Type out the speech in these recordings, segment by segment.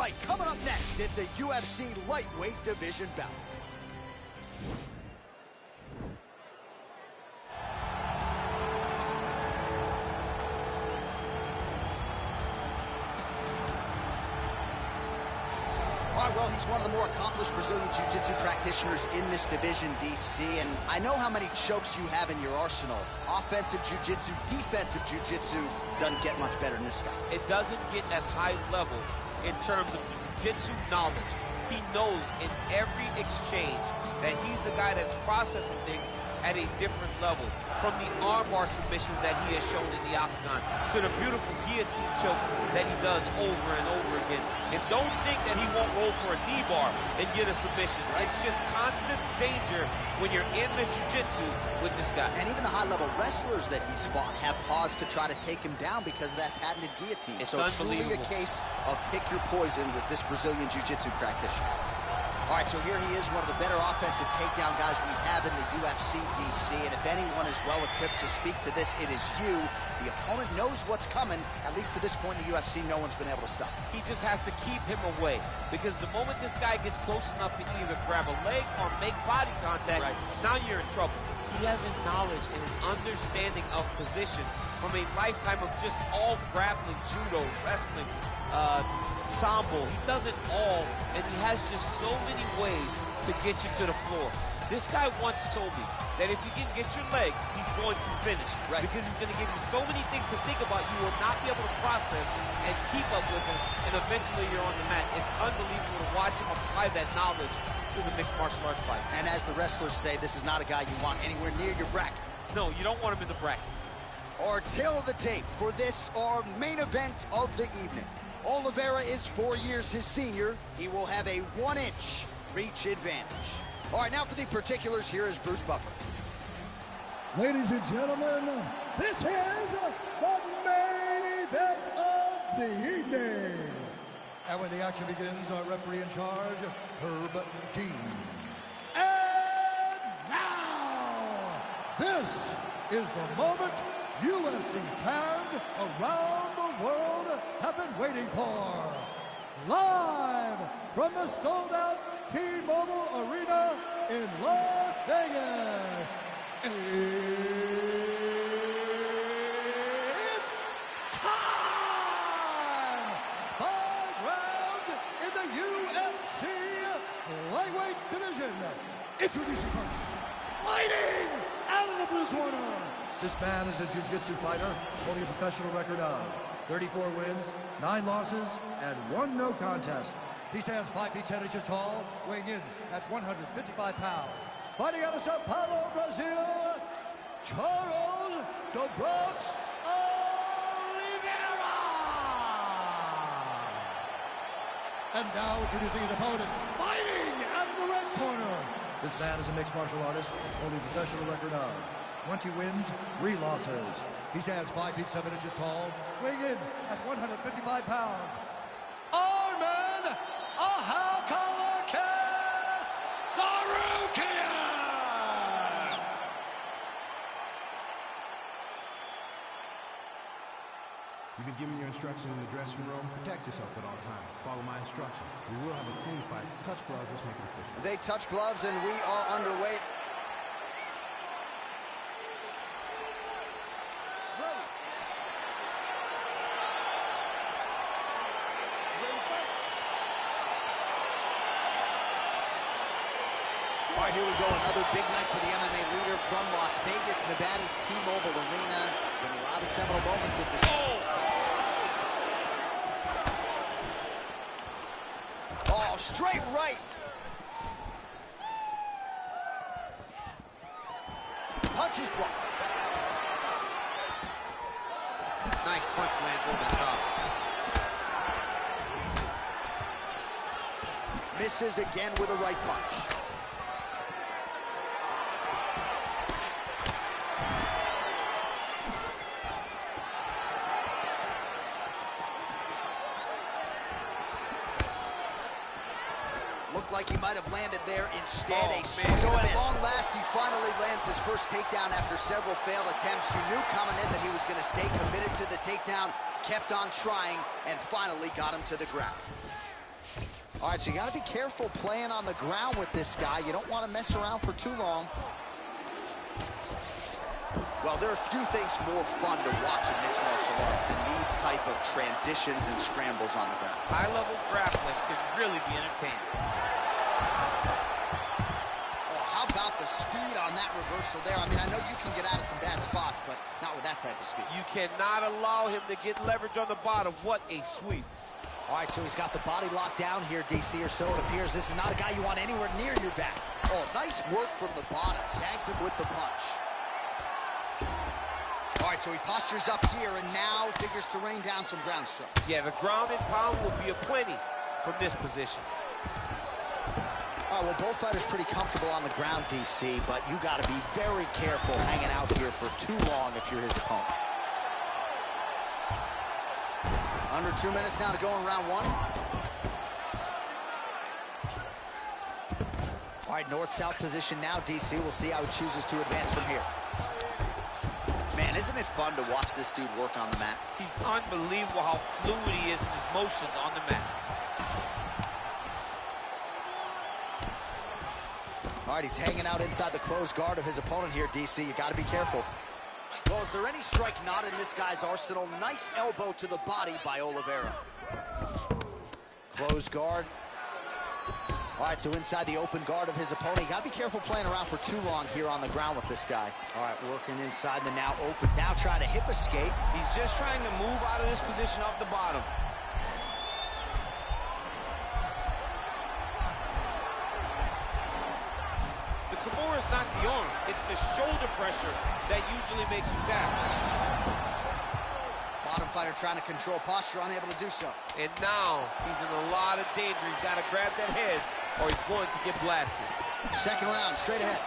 right, coming up next, it's a UFC lightweight division bout. All right, well, he's one of the more accomplished Brazilian Jiu-Jitsu practitioners in this division, DC, and I know how many chokes you have in your arsenal. Offensive Jiu-Jitsu, defensive Jiu-Jitsu, doesn't get much better than this guy. It doesn't get as high level in terms of Jiu-Jitsu knowledge. He knows in every exchange that he's the guy that's processing things at a different level. From the armbar submissions that he has shown in the octagon to the beautiful guillotine chokes that he does over and over again. And don't think that he won't roll for a knee bar and get a submission. Right. It's just constant danger when you're in the jiu-jitsu with this guy. And even the high-level wrestlers that he's fought have paused to try to take him down because of that patented guillotine. It's so truly a case of pick your poison with this Brazilian jiu-jitsu practitioner. All right, so here he is, one of the better offensive takedown guys we have in the UFC, DC, and if anyone is well-equipped to speak to this, it is you. The opponent knows what's coming. At least to this point in the UFC, no one's been able to stop him. He just has to keep him away, because the moment this guy gets close enough to either grab a leg or make body contact, now you're in trouble. He has a knowledge and an understanding of position from a lifetime of just all grappling, judo, wrestling, sambo. He does it all, and he has just so many ways to get you to the floor. This guy once told me that if you can get your leg, he's going to finish. Because he's going to give you so many things to think about, you will not be able to process and keep up with him, and eventually you're on the mat. It's unbelievable to watch him apply that knowledge to the mixed martial arts fight. And as the wrestlers say, this is not a guy you want anywhere near your bracket. No, you don't want him in the bracket. Our tail of the tape for this, our main event of the evening. Oliveira is 4 years his senior. He will have a 1-inch reach advantage. All right, now for the particulars, here is Bruce Buffer. Ladies and gentlemen, this is the main event of the evening. And when the action begins, our referee in charge, Herb Dean. And now, this is the moment UFC fans around the world have been waiting for. Live from the sold-out T-Mobile Arena in Las Vegas. It's time! 5 rounds in the UFC lightweight division. Introducing first, fighting out of the blue corner. This man is a jiu-jitsu fighter, holding a professional record of 34 wins, 9 losses, and 1 no contest. He stands 5 feet 10 inches tall, weighing in at 155 pounds. Fighting out of Sao Paulo, Brazil, Charles "The Bronx" Oliveira. And now introducing his opponent, fighting out of the red corner. This man is a mixed martial artist, holding a professional record of 20 wins, 3 losses. He stands 5 feet 7 inches tall, weighing in at 155 pounds. Arman Ahalkalakis Sarukian! You've been given your instructions in the dressing room. Protect yourself at all times. Follow my instructions. We will have a clean fight. Touch gloves. Let's make it official. They touch gloves, and we are underway. All right, here we go. Another big night for the MMA leader from Las Vegas, Nevada's T-Mobile Arena. Been a lot of seminal moments in this. Oh, straight right. Punches blocked. Nice punch land over the top. Misses again with a right punch. Looked like he might have landed there instead. So at long last, he finally lands his first takedown after several failed attempts. You knew coming in that he was going to stay committed to the takedown, kept on trying, and finally got him to the ground. All right, so you got to be careful playing on the ground with this guy. You don't want to mess around for too long. Well, there are a few things more fun to watch in mixed martial arts than these type of transitions and scrambles on the ground. High-level grappling can really be entertaining. Oh, how about the speed on that reversal there? I mean, I know you can get out of some bad spots, but not with that type of speed. You cannot allow him to get leverage on the bottom. What a sweep. All right, so he's got the body locked down here, DC, or so it appears. This is not a guy you want anywhere near your back. Oh, nice work from the bottom. Tags him with the punch. All right, so he postures up here and now figures to rain down some ground strikes. Yeah, the ground and pound will be aplenty from this position. All right, well, both fighters pretty comfortable on the ground, DC, but you got to be very careful hanging out here for too long if you're his opponent. Under 2 minutes now to go in round one. All right, north-south position now, DC. We'll see how he chooses to advance from here. Man, isn't it fun to watch this dude work on the mat? He's unbelievable how fluid he is in his motions on the mat. All right, he's hanging out inside the closed guard of his opponent here, DC. You got to be careful. Well, is there any strike not in this guy's arsenal? Nice elbow to the body by Oliveira. Closed guard. All right, so inside the open guard of his opponent. You got to be careful playing around for too long here on the ground with this guy. All right, working inside the now open. Now trying to hip escape. He's just trying to move out of this position off the bottom. The Kimura is not the arm. It's the shoulder pressure that usually makes you tap. Bottom fighter trying to control posture, unable to do so. And now he's in a lot of danger. He's got to grab that head or he's going to get blasted. Second round, straight ahead.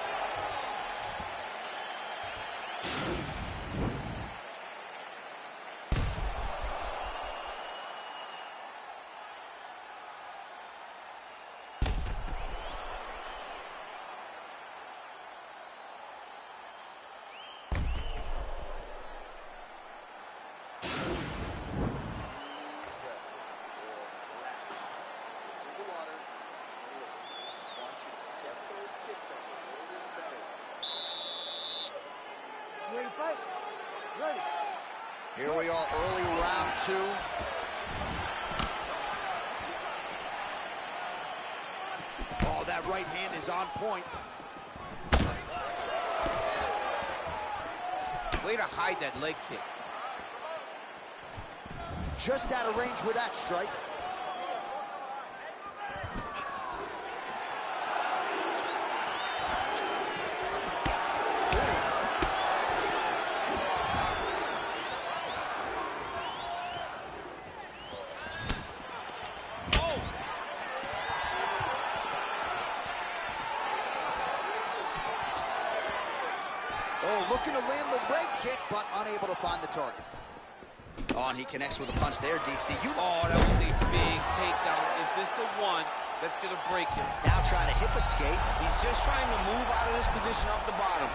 Ready to fight? Ready. Here we are, early round two. Oh, that right hand is on point. Way to hide that leg kick. Just out of range with that strike. Oh, looking to land the leg kick, but unable to find the target. Oh, and he connects with a punch there, DC. Oh, that was a big takedown. Is this the one that's going to break him? Now trying to hip escape. He's just trying to move out of this position off the bottom.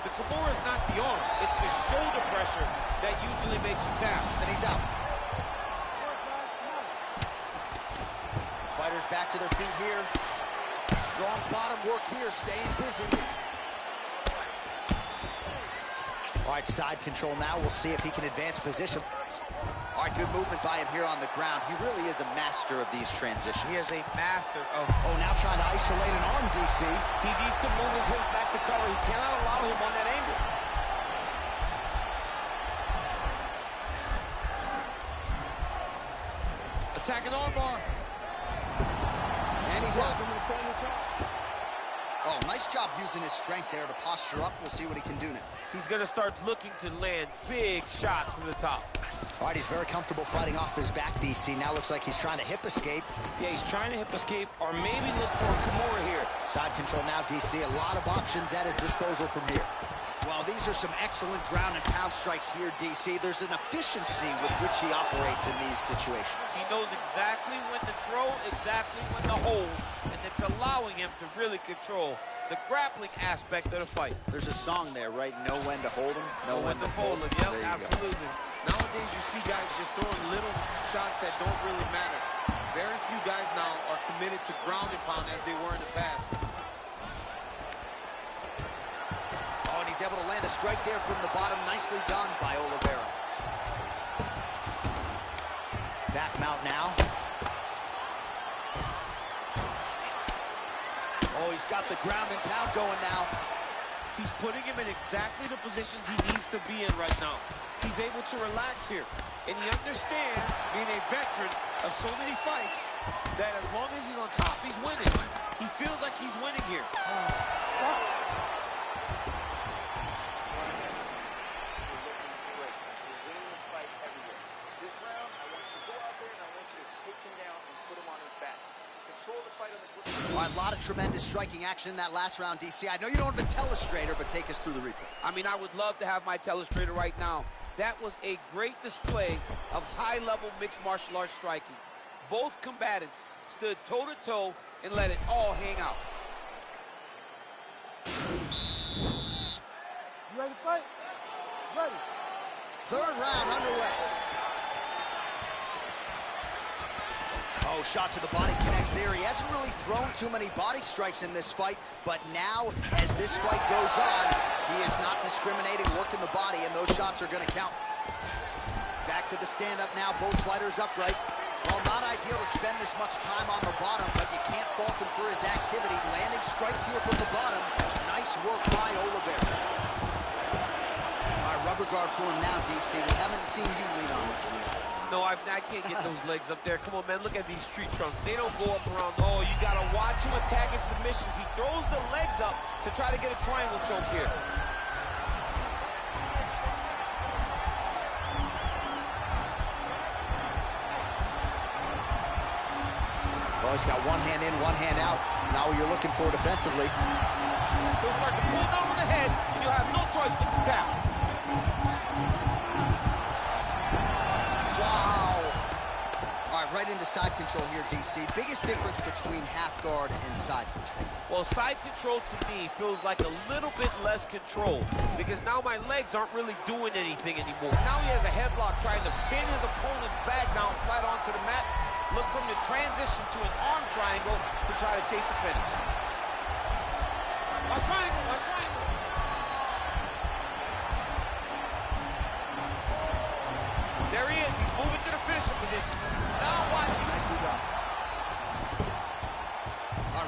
The Kimura is not the arm. It's the shoulder pressure that usually makes you tap. And he's out. Fighters back to their feet here. Strong bottom work here, staying busy. All right, side control now. We'll see if he can advance position. All right, good movement by him here on the ground. He really is a master of these transitions. He is a master of... Oh, now trying to isolate an arm, DC. He needs to move his hips back to cover. He cannot allow him on that angle. Attacking armbar. And he's out. Oh, nice job using his strength there to posture up. We'll see what he can do now. He's going to start looking to land big shots from the top. All right, he's very comfortable fighting off his back, DC. Now looks like he's trying to hip escape. Yeah, he's trying to hip escape or maybe look for a Kimura here. Side control now, DC. A lot of options at his disposal from here. Well, these are some excellent ground and pound strikes here, DC. There's an efficiency with which he operates in these situations. He knows exactly when to throw, exactly when to hold, and it's allowing him to really control the grappling aspect of the fight. There's a song there, right? Know when to hold him, know when to fold him. Yep, absolutely. Nowadays, you see guys just throwing little shots that don't really matter. Very few guys now are committed to ground and pound as they were in the past. Oh, and he's able to land a strike there from the bottom. Nicely done by Oliveira. Back mount now. Oh, he's got the ground and pound going now. He's putting him in exactly the positions he needs to be in right now. He's able to relax here. And he understands, being a veteran of so many fights, that as long as he's on top, he's winning. He feels like he's winning here. This round, I want you to go out there and I want you to take him down and put him on his back. Control the fight on the grip. All right, a lot of tremendous striking action in that last round, DC. I know you don't have a telestrator, but take us through the replay. I mean, I would love to have my telestrator right now. That was a great display of high-level mixed martial arts striking. Both combatants stood toe-to-toe and let it all hang out. You ready to fight? Ready. Third round underway. Oh, shot to the body connects there. He hasn't really thrown too many body strikes in this fight, but now, as this fight goes on, he is not discriminating, working the body, and those shots are going to count. Back to the stand-up now, both fighters upright. Well, not ideal to spend this much time on the bottom, but you can't fault him for his activity. Landing strikes here from the bottom. Nice work by Oliveira. All right, rubber guard for him now, DC. We haven't seen you lean on this knee. No, I can't get those legs up there. Come on, man, look at these tree trunks. They don't go up around. Oh, you got to watch him attacking submissions. He throws the legs up to try to get a triangle choke here. Well, he's got one hand in, one hand out. Now you're looking for defensively. He'll start to pull down on the head, and you'll have no choice but to tap. Right into side control here, DC. Biggest difference between half guard and side control. Well, side control to me feels like a little bit less control because now my legs aren't really doing anything anymore. Now he has a headlock trying to pin his opponent's back down flat onto the mat. Look from the transition to an arm triangle to try to chase the finish. A triangle, a triangle. There he is. He's moving to the finishing position. Now watch. Nicely done.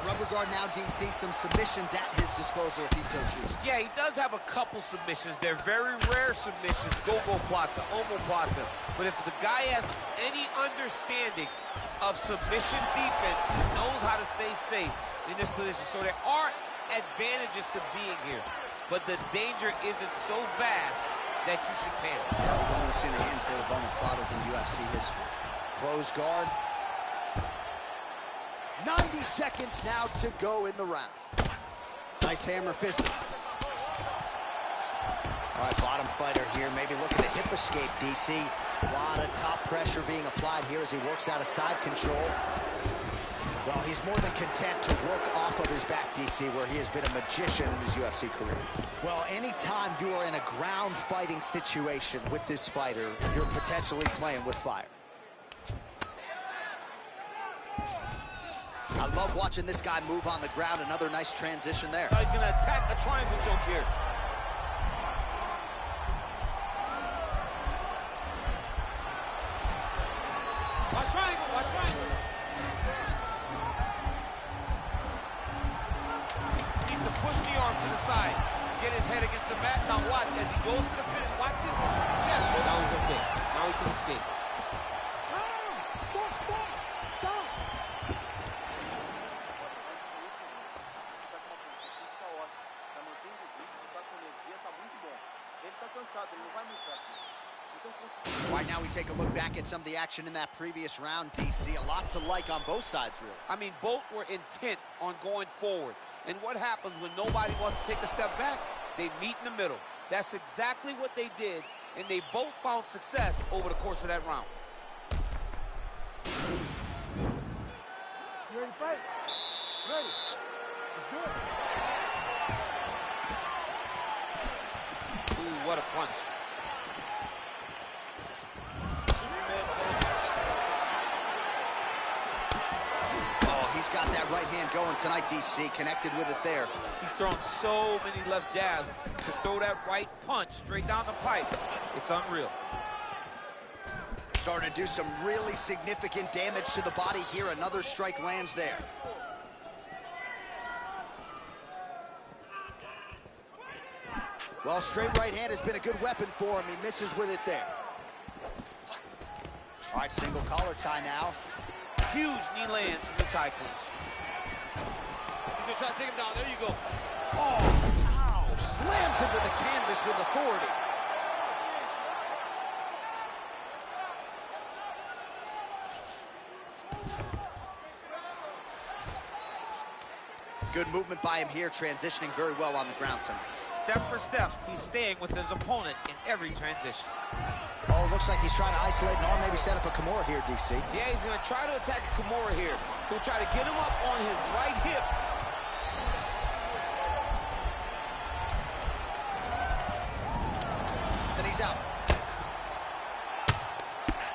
Rubber guard now, DC. Some submissions at his disposal if he so chooses. Yeah, he does have a couple submissions. They're very rare submissions. Go-go plata, omoplata. But if the guy has any understanding of submission defense, he knows how to stay safe in this position. So there are advantages to being here. But the danger isn't so vast that you should panic. We've only seen a handful of omoplatas in UFC history. Close guard. 90 seconds now to go in the round. Nice hammer fist. All right, bottom fighter here, maybe looking to hip escape, DC. A lot of top pressure being applied here as he works out of side control. Well, he's more than content to work off of his back, DC, where he has been a magician in his UFC career. Well, anytime you are in a ground fighting situation with this fighter, you're potentially playing with fire. I love watching this guy move on the ground. Another nice transition there. He's going to attack a triangle choke here. Watch triangle, watch triangle. Needs to push the arm to the side. Get his head against the mat. Now watch as he goes to the finish. Watch his chest. Now he's okay. Now he can escape. Ele não vai muito pra frente. Right now we take a look back at some of the action in that previous round, DC. A lot to like on both sides, really. I mean, both were intent on going forward. And what happens when nobody wants to take a step back? They meet in the middle. That's exactly what they did, and they both found success over the course of that round. You ready to fight? Ready. Let's do it. Ooh, what a punch. He's got that right hand going tonight, DC. Connected with it there. He's thrown so many left jabs. To throw that right punch straight down the pipe, it's unreal. Starting to do some really significant damage to the body here. Another strike lands there. Well, straight right hand has been a good weapon for him. He misses with it there. All right, single collar tie now. Huge knee lands from the tie clinch. He's gonna try to take him down. There you go. Oh, ow. Slams into the canvas with authority. Good movement by him here, transitioning very well on the ground tonight. Step for step, he's staying with his opponent in every transition. Oh, looks like he's trying to isolate an arm, maybe set up a Kimura here, DC. Yeah, he's going to try to attack Kimura here. He'll try to get him up on his right hip. Then he's out.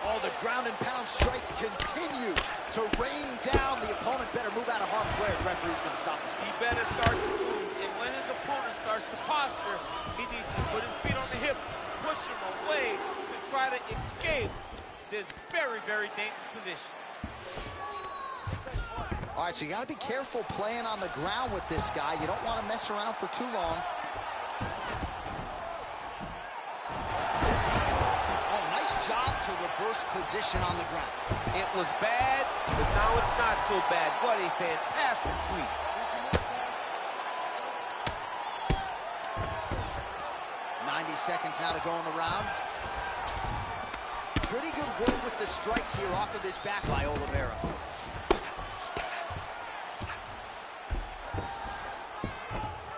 Oh, the ground and pound strikes continue to rain down. The opponent better move out of harm's way. The referee's going to stop this. He better start to move, and when his opponent starts to posture, he needs to put his feet on the hip, push him away to try to escape this very, very dangerous position. All right, so you got to be careful playing on the ground with this guy. You don't want to mess around for too long. Oh, nice job to reverse position on the ground. It was bad, but now it's not so bad. What a fantastic sweep. Seconds now to go in the round. Pretty good work with the strikes here off of this back by Oliveira.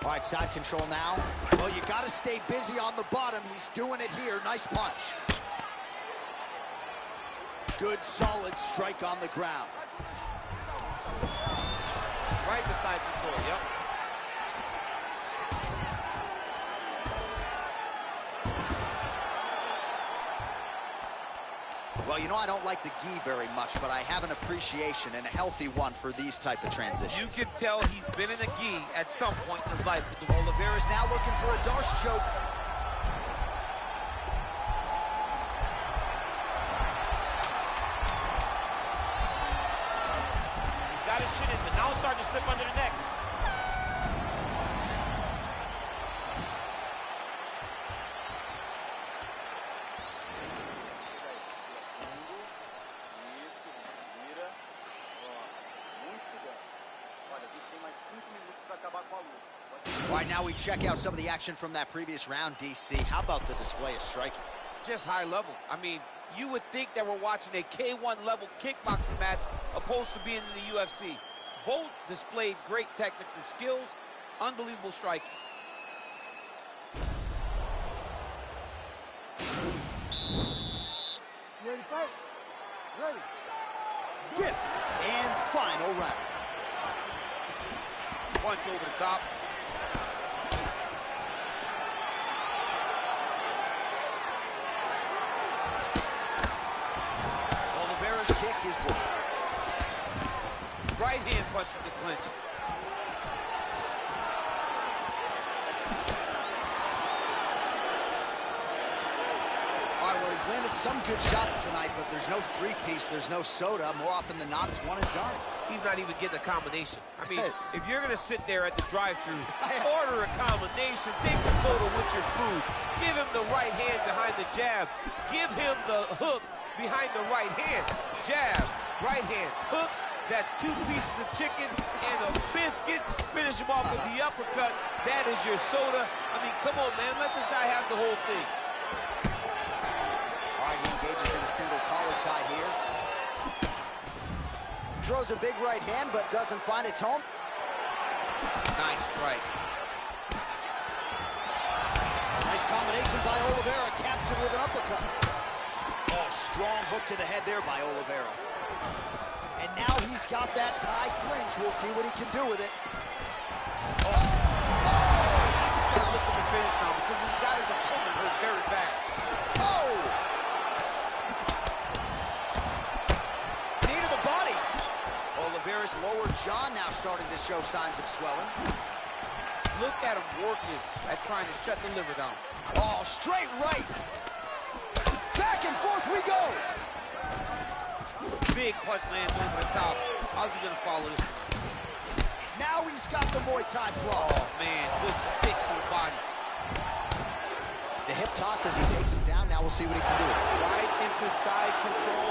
All right, side control now. Well, you got to stay busy on the bottom. He's doing it here. Nice punch. Good, solid strike on the ground. Right to side control, yep. Well, you know I don't like the gi very much, but I have an appreciation and a healthy one for these type of transitions. You can tell he's been in a gi at some point in his life. Oliveira's now looking for a Darce choke. He's got his chin in, but now it's starting to slip under the neck. All right, now we check out some of the action from that previous round, DC. How about the display of striking? Just high level. I mean, you would think that we're watching a K1 level kickboxing match opposed to being in the UFC. Both displayed great technical skills, unbelievable striking. You ready to fight? Ready. Fifth and final round. Punch over the top. Oliveira's kick is blocked. Right hand punch from the clinch. All right, well, he's landed some good shots tonight, but there's no three-piece, there's no soda. More often than not, it's one and done. He's not even getting a combination. I mean, if you're going to sit there at the drive-thru, order a combination, take the soda with your food, give him the right hand behind the jab, give him the hook behind the right hand, jab, right hand, hook. That's 2 pieces of chicken and a biscuit. Finish him off with the uppercut. That is your soda. I mean, come on, man. Let this guy have the whole thing. he engages in a single collar tie here. Throws a big right hand, but doesn't find its home. Nice strike. Nice combination by Oliveira, caps it with an uppercut. Oh, strong hook to the head there by Oliveira. And now he's got that tie clinch. We'll see what he can do with it. He's looking to finish now because he's got his opponent hurt very bad. Oh! Knee to the body. Oliveira's lower jaw now starting to show signs of swelling. Look at him working at trying to shut the liver down. Oh, straight right. Back and forth we go. Big punch lands over the top. How's he going to follow this? Now he's got the Muay Thai claw. Oh, man, good stick to the body. The hip toss as he takes him down. Now we'll see what he can do. Right into side control.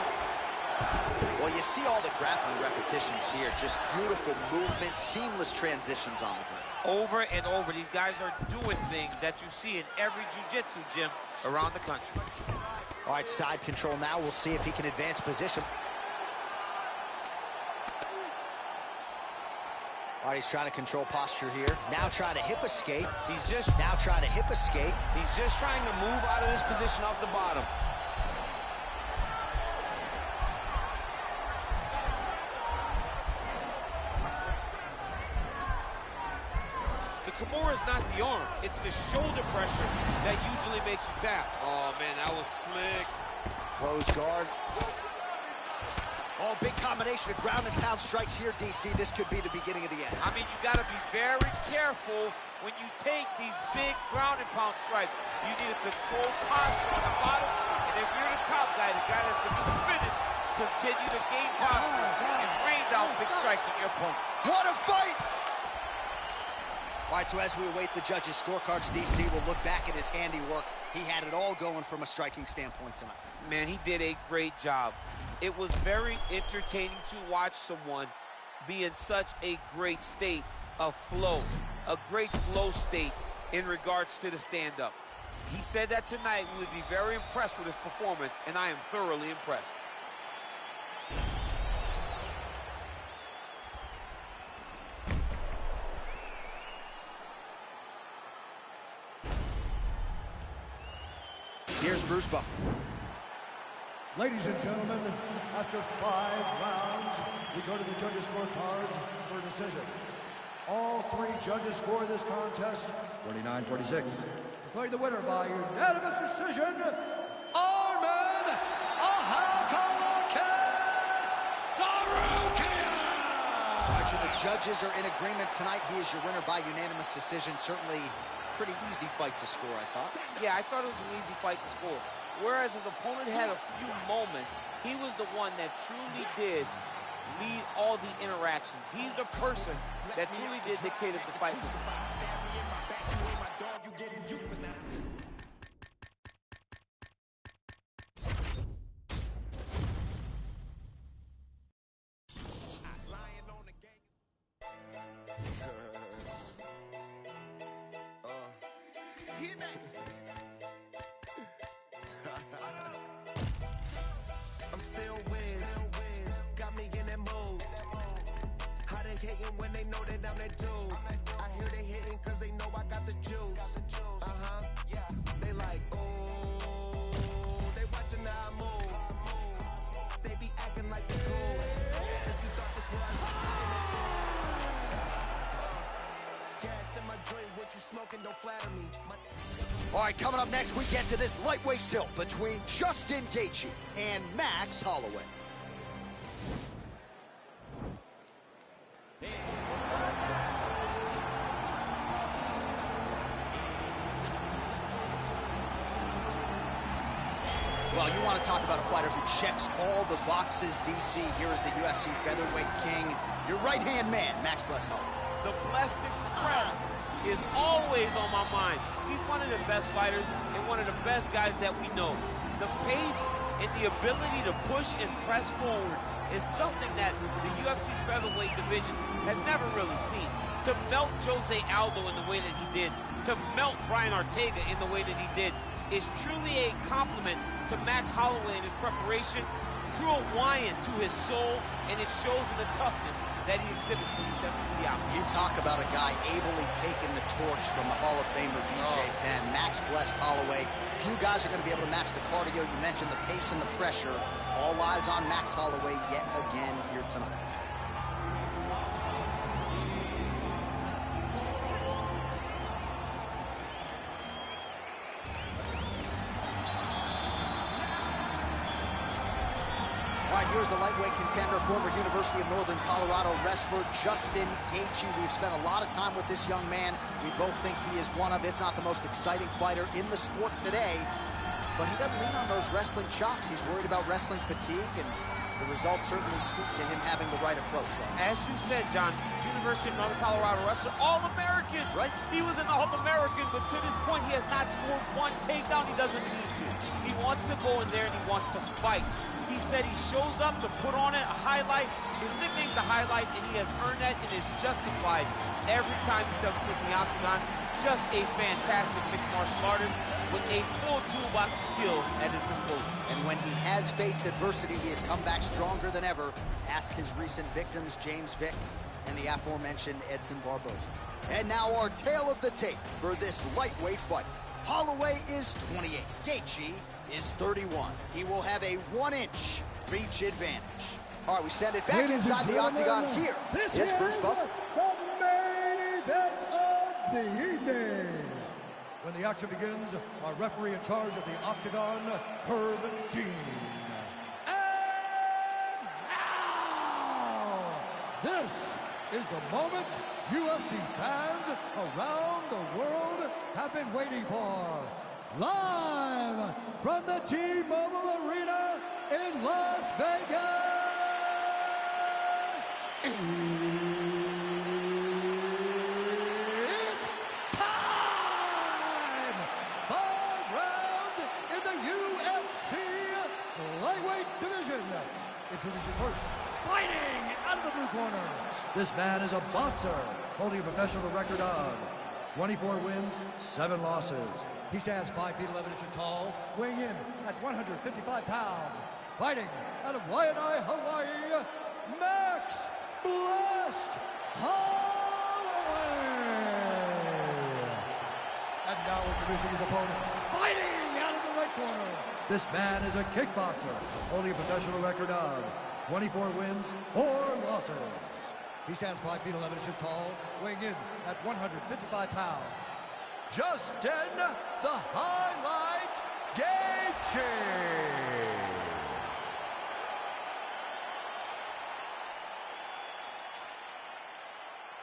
Well, you see all the grappling repetitions here. Just beautiful movement, seamless transitions on the ground. Over and over, these guys are doing things that you see in every jiu-jitsu gym around the country. All right, side control now. We'll see if he can advance position. All right, he's trying to control posture here. Now trying to hip escape. He's just trying to hip escape. He's just trying to move out of this position off the bottom. The Kimura is not the arm. It's the shoulder pressure that usually makes you tap. Oh, man, that was slick. Close guard. Oh, big combination of ground and pound strikes here, DC. This could be the beginning of the end. I mean, you got to be very careful when you take these big ground and pound strikes. You need a controlled posture on the bottom, and if you're the top guy, the guy that's going to do the finish, continue to gain posture and rain down big strikes on your opponent. What a fight! All right, so as we await the judges' scorecards, DC will look back at his handiwork. He had it all going from a striking standpoint tonight. Man, he did a great job. It was very entertaining to watch someone be in such a great state of flow, a great flow state in regards to the stand-up. He said that tonight we would be very impressed with his performance, and I am thoroughly impressed. Here's Bruce Buffer. Ladies and gentlemen, after 5 rounds, we go to the judges' scorecards for a decision. All 3 judges scored this contest 49-46. Declared the winner by unanimous decision, Arman Ahalkalakan. All right, so the judges are in agreement tonight. He is your winner by unanimous decision. Certainly pretty easy fight to score, I thought. Yeah, I thought it was an easy fight to score. Whereas his opponent had a few moments, he was the one that truly did lead all the interactions. He's the person that truly did dictate if the fight was. I'm still whiz, got me in that mood. How they hating when they know that I'm that dude? I hear they hating cause they know I got the juice. They like, oh, they watching how I move. They be acting like they cool. If you thought this was gas in my joint, what you smoking, don't flatter me. All right, coming up next, we get to this lightweight tilt between Justin Gaethje and Max Holloway. Well, you want to talk about a fighter who checks all the boxes, DC. Here is the UFC featherweight king, your right-hand man, Max Holloway. The blessed expressed is always on my mind. He's one of the best fighters and one of the best guys that we know. The pace and the ability to push and press forward is something that the UFC's featherweight division has never really seen. To melt Jose Aldo in the way that he did, to melt Brian Ortega in the way that he did, is truly a compliment to Max Holloway in his preparation, drew a Hawaiian to his soul, and it shows in the toughness that he exhibits when he steps into the octagon. You talk about a guy ably taking the torch from the Hall of Famer BJ Penn. Max blessed Holloway. Few guys are going to be able to match the cardio. You mentioned the pace and the pressure. All eyes on Max Holloway yet again here tonight. Here's the lightweight contender, former University of Northern Colorado wrestler Justin Gaethje. We've spent a lot of time with this young man. We both think he is one of, if not the most exciting fighter in the sport today. But he doesn't lean on those wrestling chops. He's worried about wrestling fatigue, and the results certainly speak to him having the right approach, though. As you said, John, University of Northern Colorado wrestler, All-American. Right. He was an All-American, but to this point, he has not scored one takedown. He doesn't need to. He wants to go in there, and he wants to fight. He said he shows up to put on it, a highlight. His nickname's the Highlight, and he has earned that and is justified every time he steps foot in the octagon. Just a fantastic mixed martial artist with a full toolbox of skill at his disposal. And when he has faced adversity, he has come back stronger than ever. Ask his recent victims, James Vick and the aforementioned Edson Barboza. And now our tale of the tape for this lightweight fight. Holloway is 28. Gaethje is 31. He will have a 1-inch reach advantage. All right, we send it back inside the octagon here. This is Bruce Buffer. the main event of the evening. When the action begins, our referee in charge of the octagon, Herb Jean. And now, this is the moment UFC fans around the world have been waiting for. Live from the T-Mobile Arena in Las Vegas. It's time! 5 rounds in the UFC lightweight division. Introducing first, fighting out of the blue corner. This man is a boxer, holding a professional record of 24 wins, 7 losses. He stands 5 feet 11 inches tall, weighing in at 155 pounds. Fighting out of Waianae, Hawaii, Max Blessed Holloway. And now introducing his opponent, fighting out of the right corner. This man is a kickboxer, holding a professional record of 24 wins, 4 losses. He stands 5 feet 11 inches tall, weighing in at 155 pounds. Justin, the Highlight Gaethje.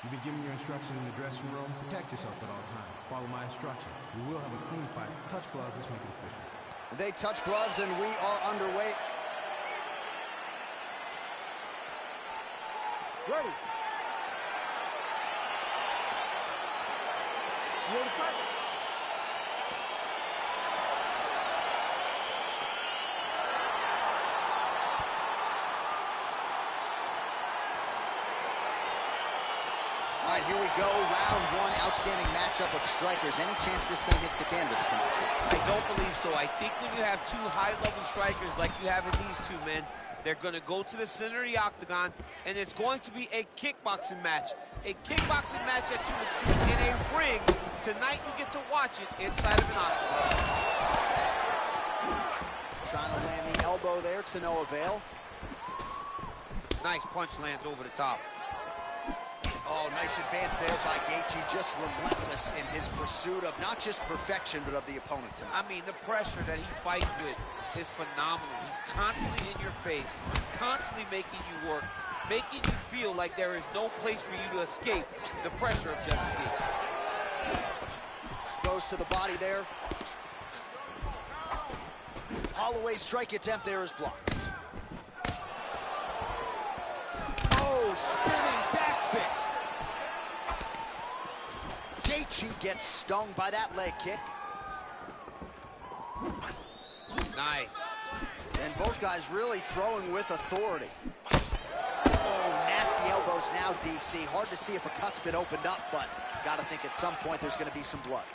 You've been given your instructions in the dressing room. Protect yourself at all times. Follow my instructions. We will have a clean fight. Touch gloves. Let's make it official. They touch gloves, and we are underway. Ready. You ready to fight? All right, here we go. Round 1, outstanding matchup of strikers. Any chance this thing hits the canvas tonight? I don't believe so. I think when you have 2 high-level strikers like you have in these 2 men, they're going to go to the center of the octagon, and it's going to be a kickboxing match. A kickboxing match that you would see in a ring. Tonight you get to watch it inside of an octagon. Trying to land the elbow there to no avail. Nice punch lands over the top. Oh, nice advance there by Gaethje, just relentless in his pursuit of not just perfection, but of the opponent tonight. I mean, the pressure that he fights with is phenomenal. He's constantly in your face, constantly making you work, making you feel like there is no place for you to escape the pressure of Justin Gaethje. Goes to the body there. Holloway's strike attempt there is blocked. Oh, spinning back fist. Gaethje gets stung by that leg kick. Nice. And both guys really throwing with authority. Oh, nasty elbows now, DC. Hard to see if a cut's been opened up, but gotta think at some point there's gonna be some blood.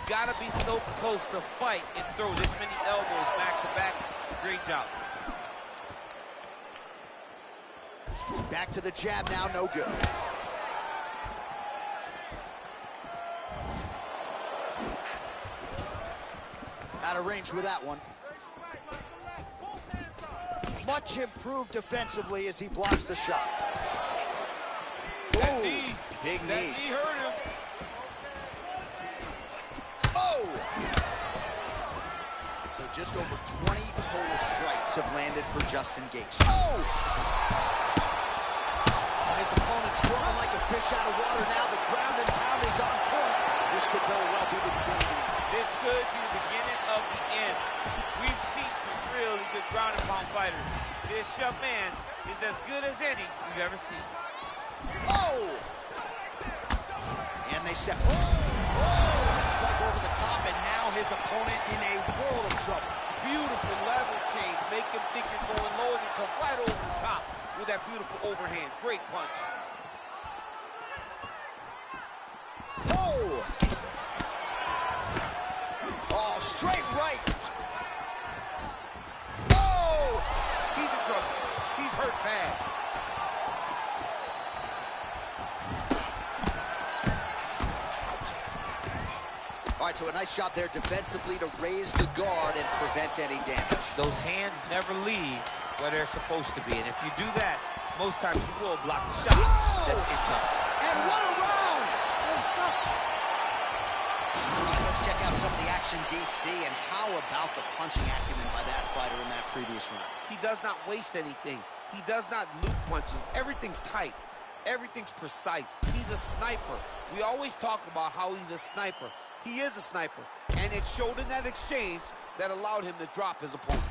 got to be so close to fight and throw this many elbows back to back. Great job. Back to the jab now, no good. Out of range with that one. Much improved defensively as he blocks the shot. That Ooh, knee, big that knee. knee hurt him. Oh! So just over 20 total strikes have landed for Justin Gaethje. Oh! His opponent squirming like a fish out of water now. The ground and pound is on point. This could very well be the beginning of the end. This could be the beginning of the end. We've seen some really good ground and pound fighters. This young man is as good as any we've ever seen. Oh! And they set. Oh! Strike over the top, and now his opponent in a world of trouble. Beautiful level change. Make him think you're going low and you come right over the top with that beautiful overhand. Great punch. Oh! Oh, straight right. Oh! He's in trouble. He's hurt bad. All right, so a nice shot there defensively to raise the guard and prevent any damage. Those hands never leave where they're supposed to be. And if you do that, most times you will block the shot. Whoa! That's incoming. And what a round! All right, let's check out some of the action, DC, and how about the punching acumen by that fighter in that previous round? He does not waste anything. He does not loop punches. Everything's tight. Everything's precise. He's a sniper. We always talk about how he's a sniper. He is a sniper, and it showed in that exchange that allowed him to drop his opponent.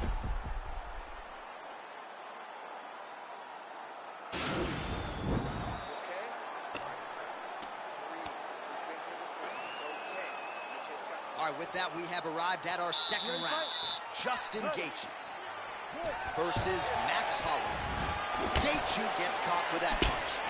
All right, with that, we have arrived at our second round. Justin Gaethje versus Max Holloway. Gaethje gets caught with that punch.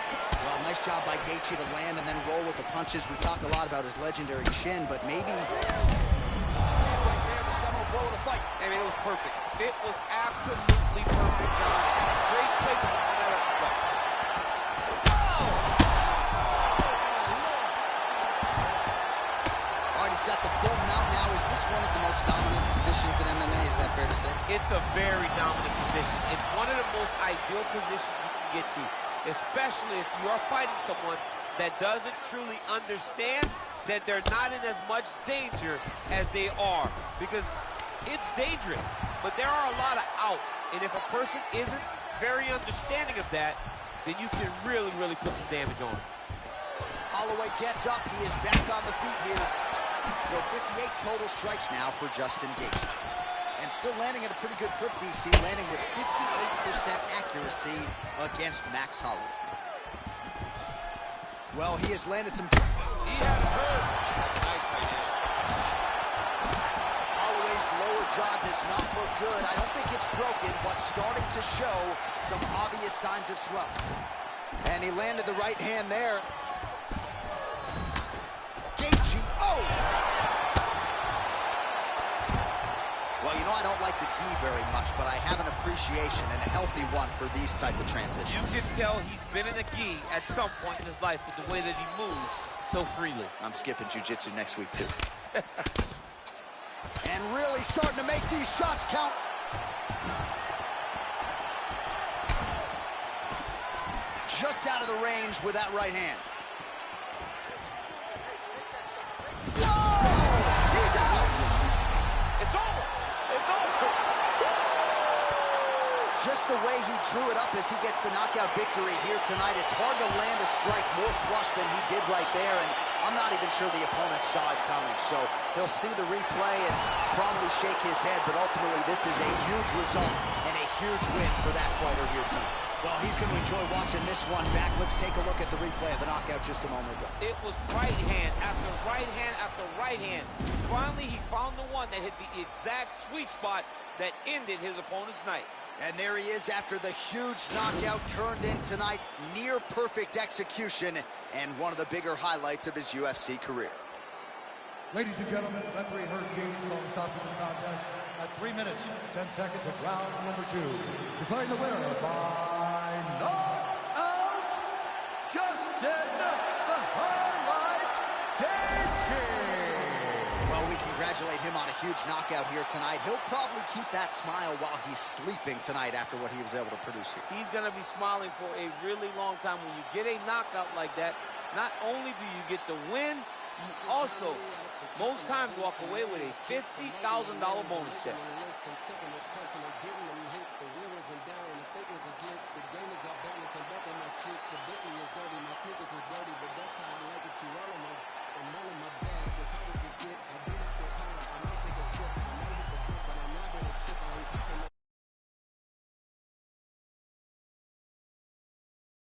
Well, nice job by Gaethje to land and then roll with the punches. We talk a lot about his legendary chin, but maybe right there, the seminal blow of the fight. I mean, it was perfect. It was absolutely perfect, John. Great placement on that uppercut. All right, he's got the full mount now. Is this one of the most dominant positions in MMA? Is that fair to say? It's a very dominant position. It's one of the most ideal positions you can get to, especially if you are fighting someone that doesn't truly understand that they're not in as much danger as they are. Because it's dangerous, but there are a lot of outs. And if a person isn't very understanding of that, then you can really, really put some damage on him. Holloway gets up. He is back on the feet here. So 58 total strikes now for Justin Gaethje. And still landing at a pretty good clip, DC, landing with 58% accuracy against Max Holloway. Well, he has landed some... He has hurt. Nice right there. Holloway's lower jaw does not look good. I don't think it's broken, but starting to show some obvious signs of swelling. And he landed the right hand there. Gaethje, oh! Well, you know, I don't like the gi very much, but I have an appreciation and a healthy one for these type of transitions. You can tell he's been in a gi at some point in his life with the way that he moves so freely. I'm skipping jiu-jitsu next week, too. And really starting to make these shots count. Just out of the range with that right hand. Whoa! He's out! It's over. It's over. Just the way he drew it up as he gets the knockout victory here tonight, it's hard to land a strike more flush than he did right there, and I'm not even sure the opponent saw it coming. So he'll see the replay and probably shake his head, but ultimately this is a huge result and a huge win for that fighter here tonight. Well, he's going to enjoy watching this one back. Let's take a look at the replay of the knockout just a moment ago. It was right hand after right hand after right hand. Finally, he found the one that hit the exact sweet spot that ended his opponent's night. And there he is after the huge knockout turned in tonight. Near perfect execution and one of the bigger highlights of his UFC career. Ladies and gentlemen, referee Herb Gaines going to stop this contest at 3 minutes, 10 seconds of round number 2. Declaring the winner by knockout, Justin the Highlight Gaethje. Well, we congratulate him on a huge knockout here tonight. He'll probably keep that smile while he's sleeping tonight after what he was able to produce here. He's going to be smiling for a really long time. When you get a knockout like that, not only do you get the win, you also, most times, walk away with a $50,000 bonus check.